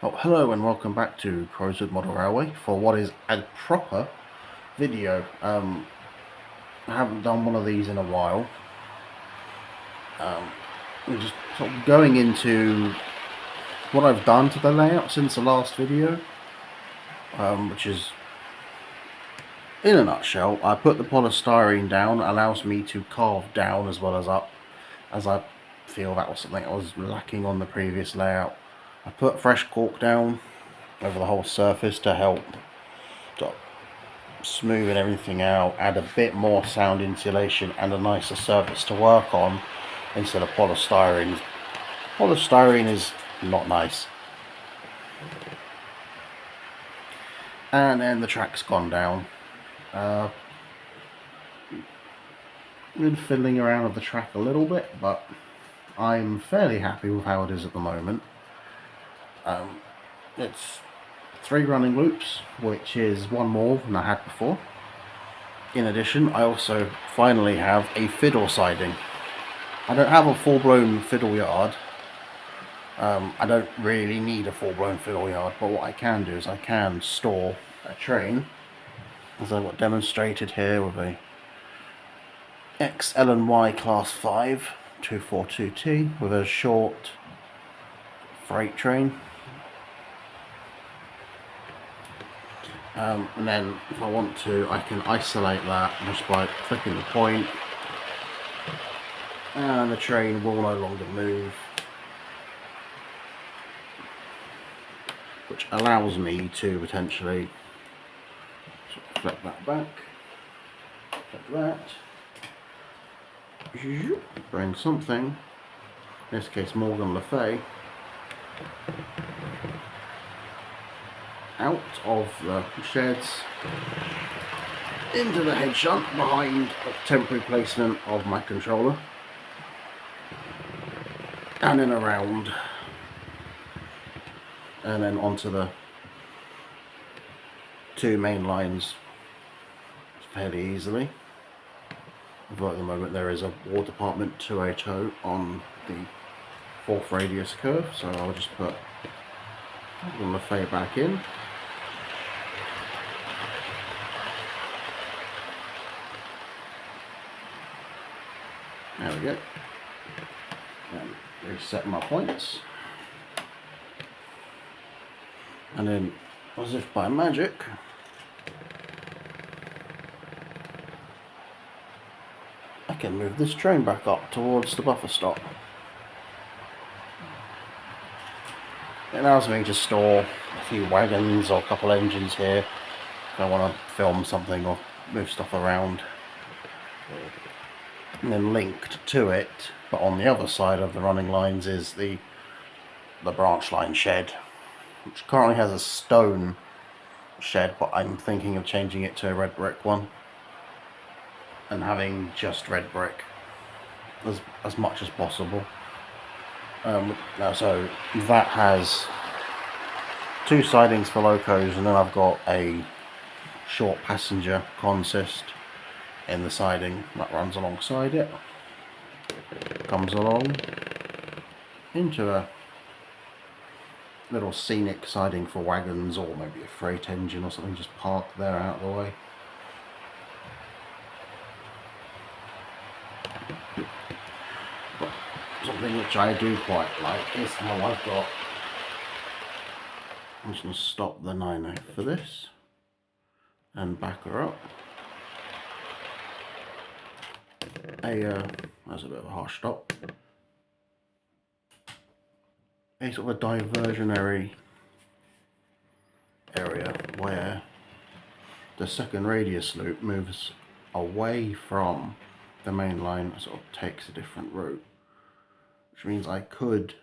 Oh, hello and welcome back to Crowswood Model Railway for what is a proper video. I haven't done one of these in a while. We're just sort of going into what I've done to the layout since the last video, which is, in a nutshell, I put the polystyrene down. It allows me to carve down as well as up, as I feel that was something I was lacking on the previous layout. I put fresh cork down over the whole surface to help smoothing everything out, add a bit more sound insulation and a nicer surface to work on instead of polystyrene. Polystyrene is not nice. And then the track's gone down. Been fiddling around with the track a little bit, but I'm fairly happy with how it is at the moment. It's 3 running loops, which is 1 more than I had before. In addition, I also finally have a fiddle siding. I don't have a full-blown fiddle yard. I don't really need a full-blown fiddle yard, but what I can do is I can store a train, as I've got demonstrated here with a XL&Y Class 5 242T with a short freight train. And then if I want to, I can isolate that just by clicking the point, and the train will no longer move, which allows me to potentially flip that back, like that, bring something, in this case Morgan Le Fay, out of the sheds into the head shunt behind the temporary placement of my controller, and then around, and then onto the 2 main lines fairly easily. Although at the moment there is a War Department 280 on the 4th radius curve, so I'll just put Le Fay back in. There we go. And reset my points. And then, as if by magic, I can move this train back up towards the buffer stop. It allows me to store a few wagons or a couple engines here if I want to film something or move stuff around. And then linked to it, but on the other side of the running lines, is the branch line shed, which currently has a stone shed, but I'm thinking of changing it to a red brick one and having just red brick as much as possible. So that has 2 sidings for locos, and then I've got a short passenger consist in the siding that runs alongside it. Comes along into a little scenic siding for wagons, or maybe a freight engine or something just parked there out of the way. But something which I do quite like is how I've got, I'm just going to stop the 9A for this and back her up. That's a bit of a harsh stop. A sort of a diversionary area where the 2nd radius loop moves away from the main line, sort of takes a different route, which means I could,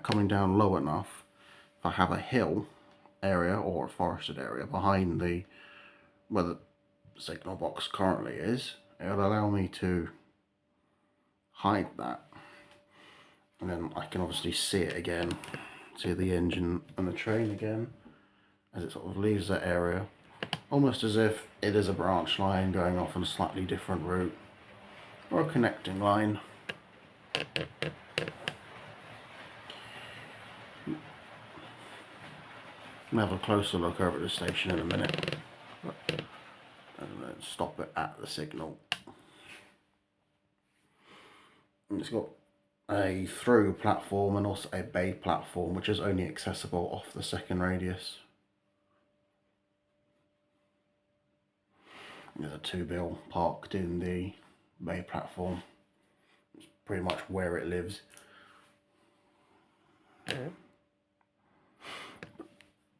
coming down low enough, if I have a hill area or a forested area behind where the signal box currently is, it'll allow me to hide that, and then I can obviously see it again, see the engine and the train again as it sort of leaves that area almost as if it is a branch line going off on a slightly different route, or a connecting line. We'll have a closer look over at the station in a minute, and then stop it at the signal. And it's got a through platform and also a bay platform, which is only accessible off the second radius. There's a 2-bill parked in the bay platform. It's pretty much where it lives.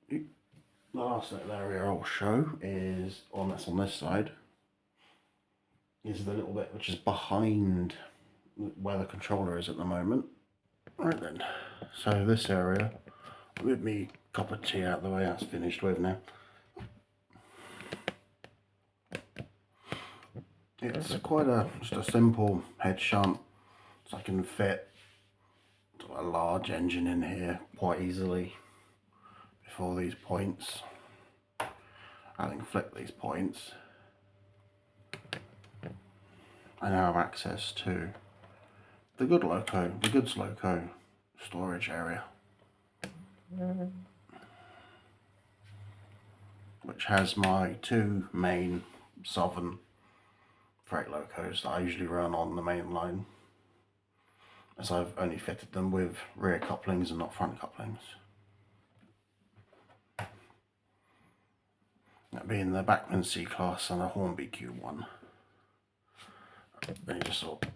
The last little area I'll show is that's on this side, is the little bit which is behind where the controller is at the moment. Right then, so this area, with me cup of tea out of the way, that's finished with now. It's quite just a simple head shunt, so I can fit a large engine in here quite easily before these points. I can flip these points. I now have access to the goods loco storage area, which has my 2 main Southern freight locos that I usually run on the main line, as I've only fitted them with rear couplings and not front couplings. That being the Bachmann C-Class and a Hornby Q1. Then you just sort of,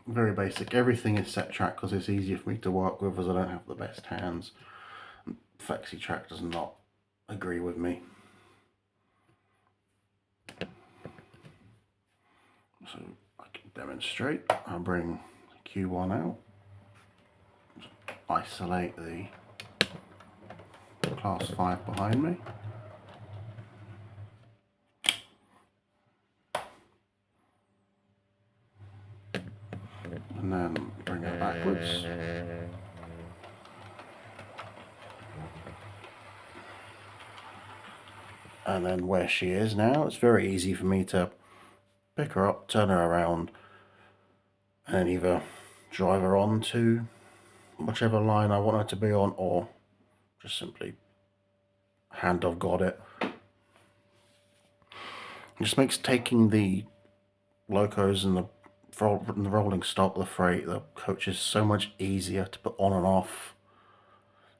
very basic. Everything is set track because it's easier for me to work with, as I don't have the best hands. Flexi track does not agree with me. So I can demonstrate. I'll bring the Q1 out, isolate the Class 5 behind me, and then bring it backwards. And then where she is now, it's very easy for me to pick her up, turn her around, and then either drive her on to whichever line I want her to be on, or just simply hand I've got it. It just makes taking the locos and the rolling stock, the freight, the coaches so much easier to put on and off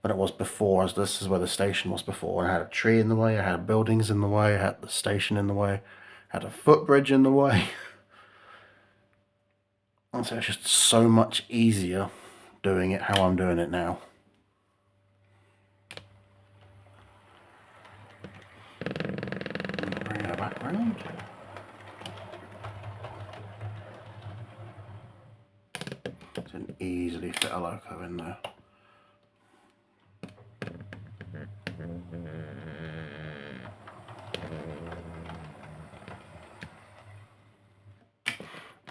than it was before, as this is where the station was before. I had a tree in the way, I had buildings in the way, I had the station in the way, I had a footbridge in the way. And so it's just so much easier doing it how I'm doing it now. Bring her back round. So I can easily fit a loco in there.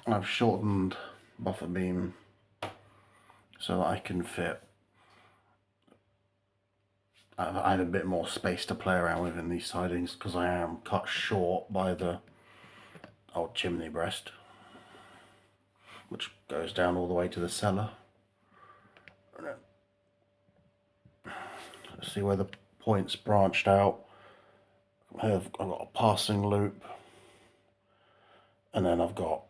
I've shortened buffer beam so that I can fit. I have a bit more space to play around with in these sidings because I am cut short by the old chimney breast, which goes down all the way to the cellar. Let's see where the points branched out. I've got a passing loop, and then I've got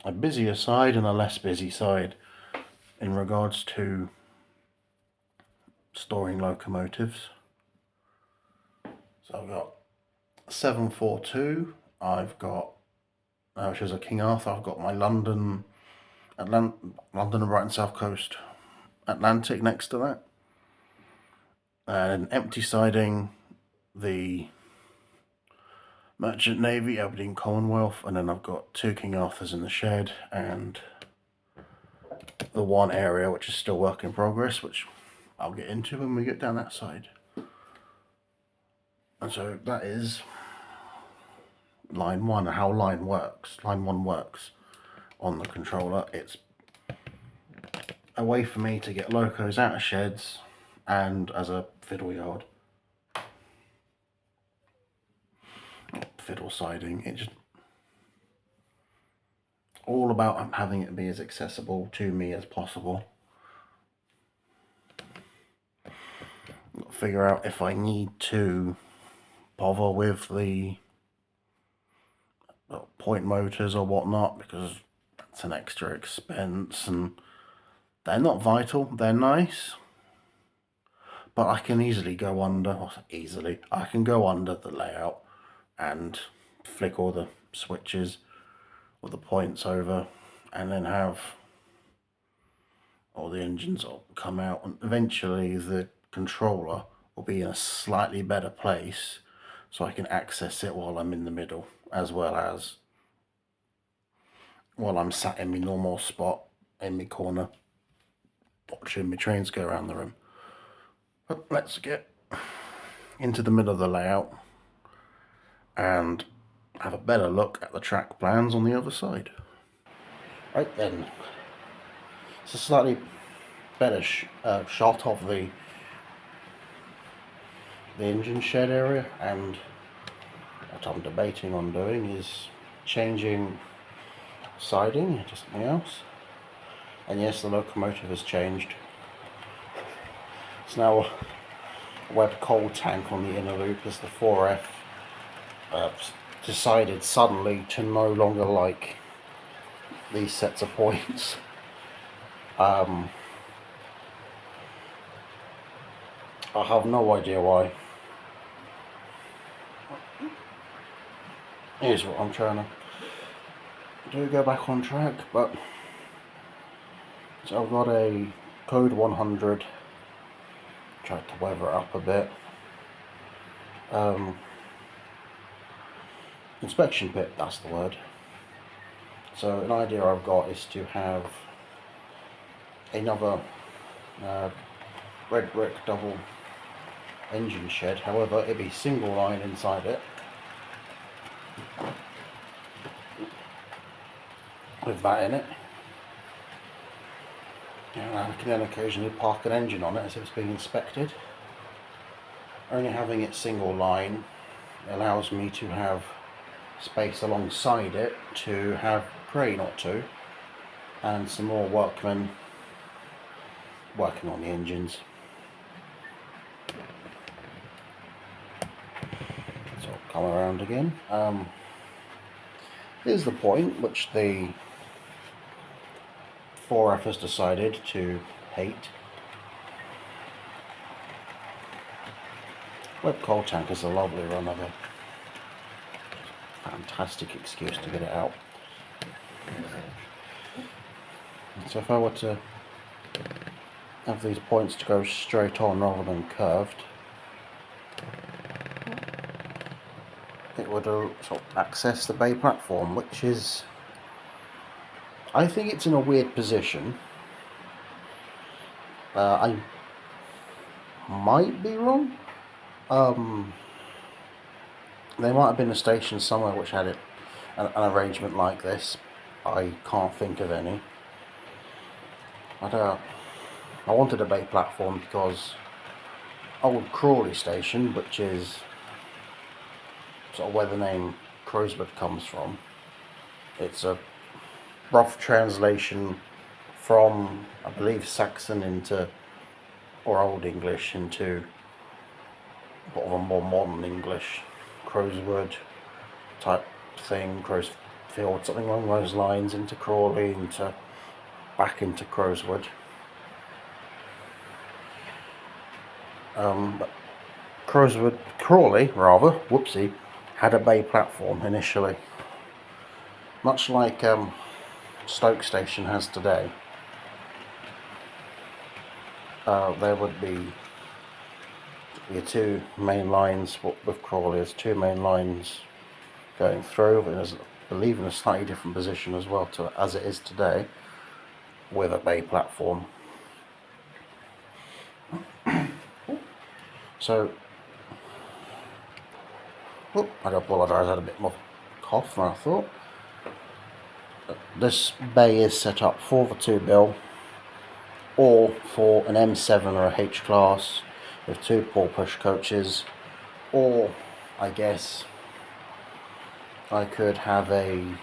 a busier side and a less busy side in regards to storing locomotives. So I've got 742, I've got, which is a King Arthur, I've got my London and Brighton South Coast Atlantic next to that. And empty siding, the Merchant Navy, Aberdeen Commonwealth, and then I've got 2 King Arthurs in the shed, and the one area which is still work in progress, which I'll get into when we get down that side. And so that is line 1, how line 1 works on the controller. It's a way for me to get locos out of sheds and as a fiddle yard. fiddle siding. It just all about having it be as accessible to me as possible. Figure out if I need to bother with the point motors or whatnot, because that's an extra expense, and they're not vital. They're nice, but I can easily go under, I can go under the layout and flick all the switches or the points over, and then have all the engines come out, and eventually the controller will be in a slightly better place so I can access it while I'm in the middle, as well as while I'm sat in my normal spot in my corner watching my trains go around the room. But let's get into the middle of the layout and have a better look at the track plans on the other side. Right then, it's a slightly better shot of the engine shed area, and what I'm debating on doing is changing siding to something else. And yes, the locomotive has changed. It's now a web coal tank on the inner loop, as the 4F decided suddenly to no longer like these sets of points. I have no idea why. Here's what I'm trying to do, go back on track, but so I've got a code 100, tried to weather it up a bit. Inspection pit, that's the word. So an idea I've got is to have another red brick double engine shed, however it'd be single line inside it, with that in it. And I can then occasionally park an engine on it as if it's being inspected. Only having it single line allows me to have space alongside it to have a crane or two and some more workmen working on the engines. So I'll come around again. Here's the point which the 4F has decided to hate. Web coal tank is a lovely run of a fantastic excuse to get it out. So if I were to have these points to go straight on rather than curved, it would sort of access the bay platform, which is, I think it's in a weird position. I might be wrong. There might have been a station somewhere which had an arrangement like this. I can't think of any. I wanted a bay platform because Old Crawley Station, which is sort of where the name Crowswood comes from, it's a rough translation from, I believe, Saxon into, or Old English into sort of a more modern English, Crowswood type thing, Crowsfield, something along those lines, into Crawley, back into Crowswood. But Crawley, had a bay platform initially, much like Stoke Station has today. There would be your two main lines with Crawley. There's two main lines going through, and I believe in a slightly different position as well to as it is today, with a bay platform. So, I do apologise, I had a bit more cough than I thought. This bay is set up for the 2 bill, or for an M7 or a H-class with 2 pull push coaches, or I guess I could have a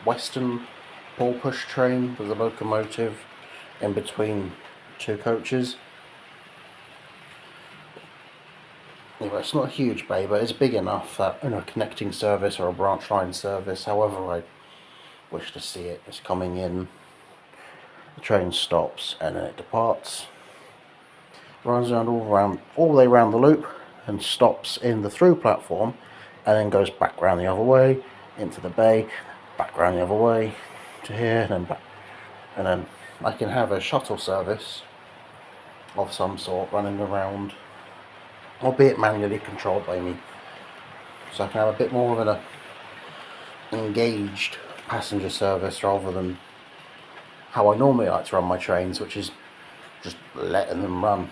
Western pull push train with a locomotive in between two coaches. Anyway, it's not a huge bay, but it's big enough that a connecting service or a branch line service, however I wish to see it, is coming in. The train stops and then it departs, runs all the way around the loop, and stops in the through platform, and then goes back round the other way into the bay, back round the other way to here, and then back. And then I can have a shuttle service of some sort running around, albeit manually controlled by me, so I can have a bit more of an engaged passenger service rather than how I normally like to run my trains, which is just letting them run,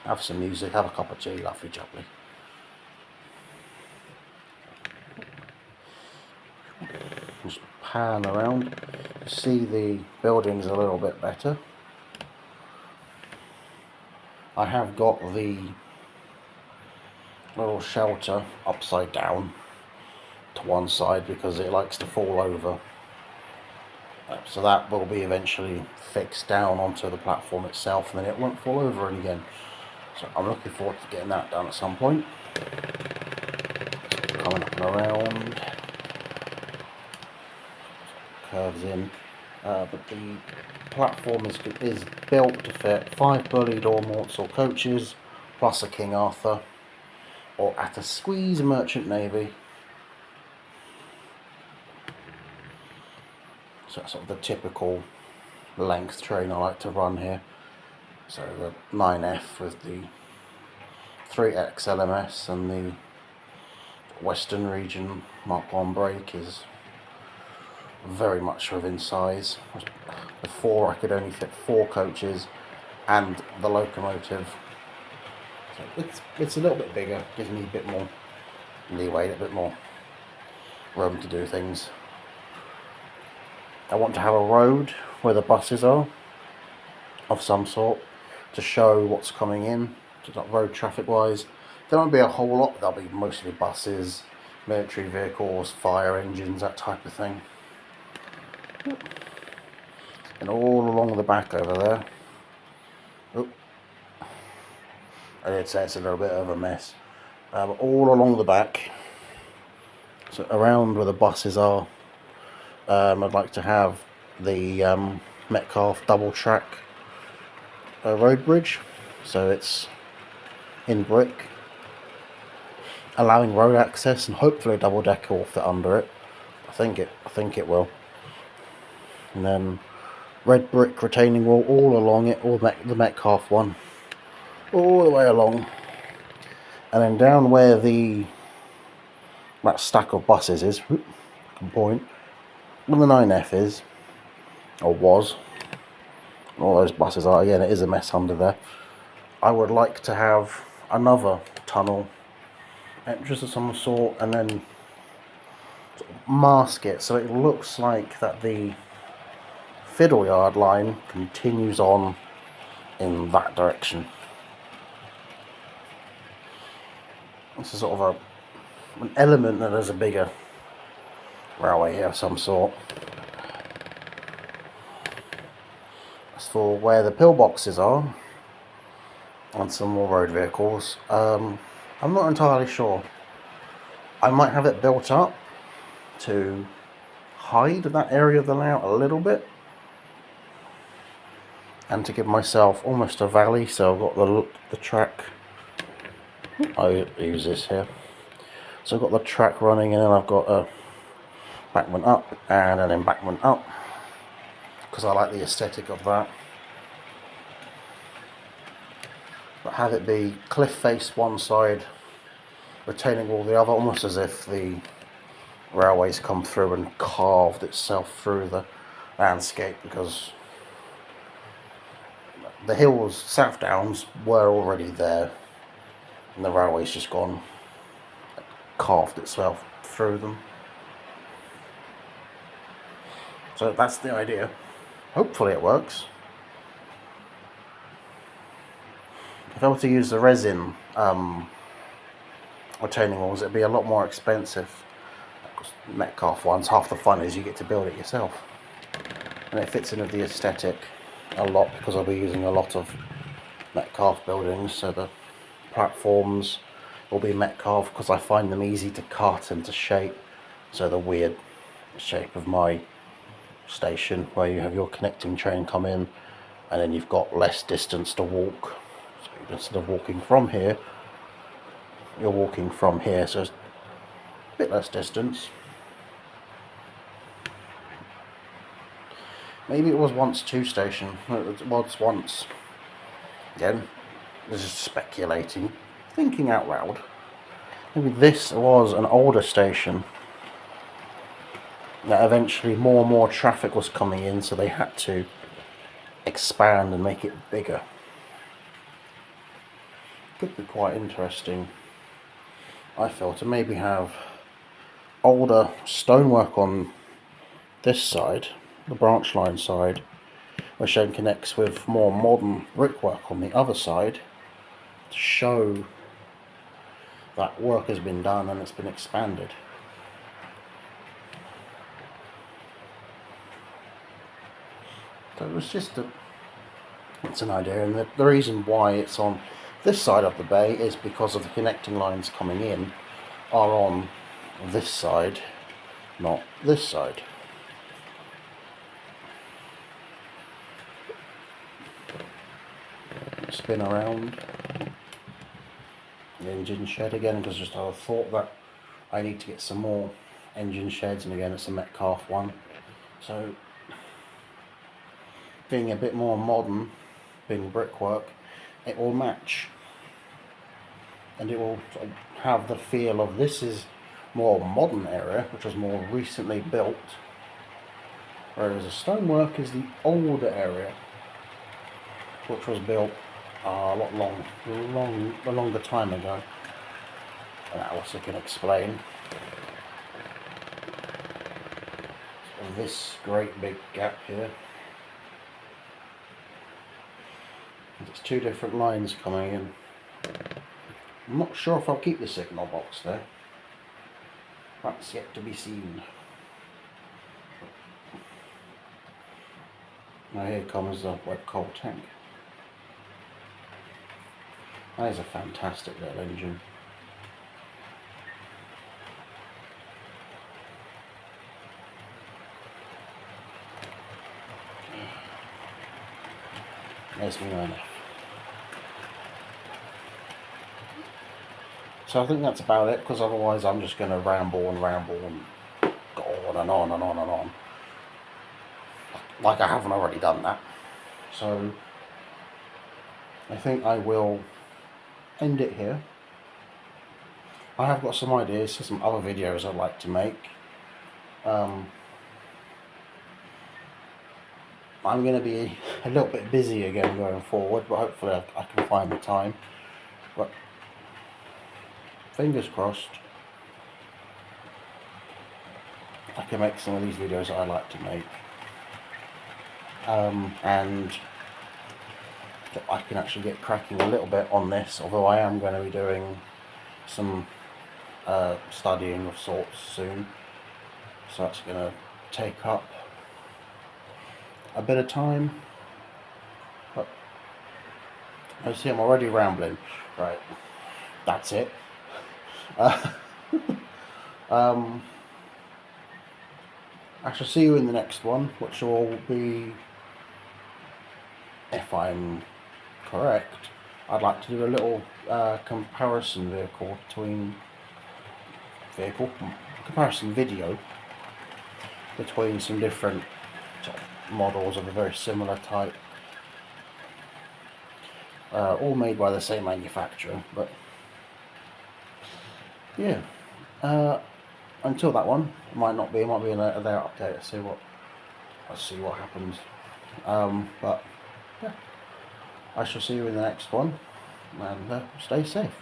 have some music, have a cup of tea, lovely jubbly. Just pan around, see the buildings a little bit better. I have got the little shelter upside down to one side because it likes to fall over. So that will be eventually fixed down onto the platform itself, and then it won't fall over again. So I'm looking forward to getting that done at some point. Coming up and around, curves in, but the platform is built to fit 5 bullied or Mortsel coaches, plus a King Arthur, or at a squeeze Merchant Navy. So that's sort of the typical length train I like to run here. So the 9F with the 3X LMS and the Western Region Mark 1 brake is very much within size. Before I could only fit 4 coaches and the locomotive. So it's a little bit bigger, gives me a bit more leeway, a bit more room to do things. I want to have a road where the buses are of some sort to show what's coming in, road traffic wise. There won't be a whole lot, there'll be mostly buses, military vehicles, fire engines, that type of thing. And all along the back over there, I did say it's a little bit of a mess, but all along the back, so around where the buses are, I'd like to have the Metcalfe double track road bridge, so it's in brick, allowing road access, and hopefully a double decker will fit under it. I think it will. And then red brick retaining wall all along it, all the Metcalfe one, all the way along, and then down where that stack of buses is, I can point, where the 9F is, or was, all those buses are, again it is a mess under there. I would like to have another tunnel entrance of some sort, and then sort of mask it so it looks like that the fiddle yard line continues on in that direction. This is sort of an element that there's a bigger railway here of some sort. As for where the pillboxes are and some more road vehicles, I'm not entirely sure. I might have it built up to hide that area of the layout a little bit and to give myself almost a valley, so I've got the track. I use this here. So I've got the track running, and then I've got a embankment up and an embankment up, because I like the aesthetic of that. But have it be cliff face one side, retaining wall the other, almost as if the railways come through and carved itself through the landscape, because the hills, South Downs, were already there, and the railway's just gone, carved itself through them. So that's the idea. Hopefully it works. If I were to use the resin retaining walls, it'd be a lot more expensive. Metcalfe ones, half the fun is you get to build it yourself, and it fits in with the aesthetic a lot because I'll be using a lot of Metcalfe buildings. So the platforms will be Metcalfe because I find them easy to cut and to shape. So the weird shape of my station where you have your connecting train come in and then you've got less distance to walk, so instead of walking from here you're walking from here, so it's a bit less distance. Maybe it was once two station, it was once, again this is speculating, thinking out loud, maybe this was an older station that eventually more and more traffic was coming in, so they had to expand and make it bigger. Could be quite interesting, I feel, to maybe have older stonework on this side, the branch line side, which then connects with more modern brickwork on the other side, to show that work has been done and it's been expanded. So it was just it's an idea, and the reason why it's on this side of the bay is because of the connecting lines coming in are on this side, not this side. Spin around the engine shed again, because just I thought that I need to get some more engine sheds, and again it's a Metcalfe one, so being a bit more modern, being brickwork, it will match, and it will sort of have the feel of this is more modern area, which was more recently built, whereas the stonework is the older area, which was built a longer time ago. And that also can explain this great big gap here. There's two different lines coming in. I'm not sure if I'll keep the signal box there. That's yet to be seen. Now here comes the wet coal tank. That is a fantastic little engine. There's me enough. So I think that's about it, because otherwise I'm just going to ramble and go on and on and on and on, like I haven't already done that. So I think I will end it here. I have got some ideas for some other videos I'd like to make. I'm going to be a little bit busy again going forward, but hopefully I can find the time. But fingers crossed, I can make some of these videos that I like to make, and I can actually get cracking a little bit on this, although I am going to be doing some studying of sorts soon, so that's going to take up a bit of time. But I see I'm already rambling. Right, that's it. I shall see you in the next one, which will be, if I'm correct, I'd like to do a little comparison video between some different sort of models of a very similar type, all made by the same manufacturer. But yeah, until that one, it might not be. It might be in a their update. Let's see what happens. But yeah, I shall see you in the next one, and stay safe.